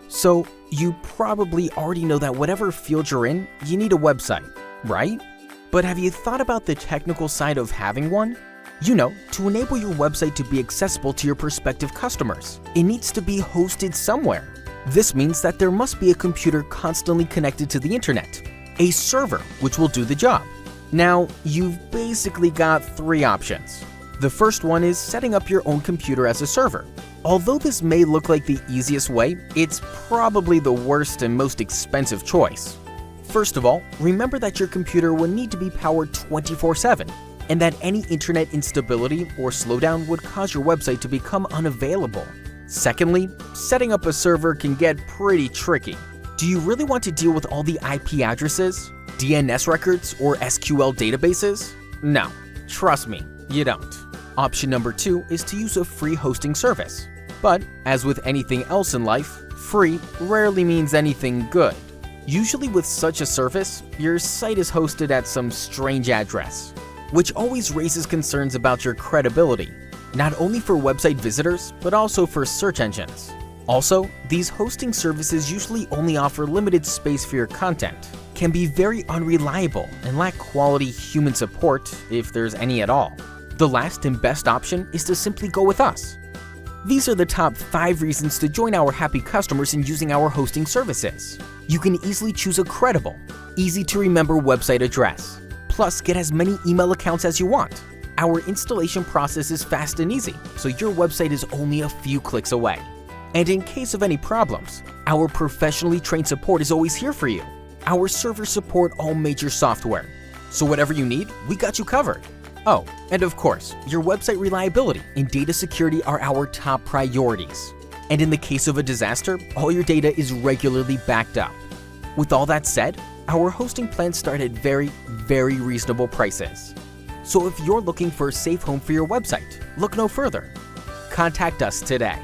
So you probably already know that whatever field you're in, you need a website, right? But have you thought about the technical side of having one? You know, to enable your website to be accessible to your prospective customers, it needs to be hosted somewhere. This means that there must be a computer constantly connected to the internet, a server which will do the job. Now, you've basically got three options. The first one is setting up your own computer as a server. Although this may look like the easiest way, it's probably the worst and most expensive choice. First of all, remember that your computer will need to be powered 24/7, and that any internet instability or slowdown would cause your website to become unavailable. Secondly, setting up a server can get pretty tricky. Do you really want to deal with all the IP addresses, DNS records, or SQL databases? No, trust me, you don't. Option number 2 is to use a free hosting service. But as with anything else in life, free rarely means anything good. Usually with such a service, your site is hosted at some strange address, which always raises concerns about your credibility, not only for website visitors, but also for search engines. Also, these hosting services usually only offer limited space for your content, can be very unreliable, and lack quality human support if there's any at all. The last and best option is to simply go with us. These are the top 5 reasons to join our happy customers in using our hosting services. You can easily choose a credible, easy to remember website address, plus get as many email accounts as you want. Our installation process is fast and easy, so your website is only a few clicks away. And in case of any problems, our professionally trained support is always here for you. Our servers support all major software, so whatever you need, we got you covered. Oh, and of course, your website reliability and data security are our top priorities. And in the case of a disaster, all your data is regularly backed up. With all that said, our hosting plans start at very, very reasonable prices. So if you're looking for a safe home for your website, look no further. Contact us today.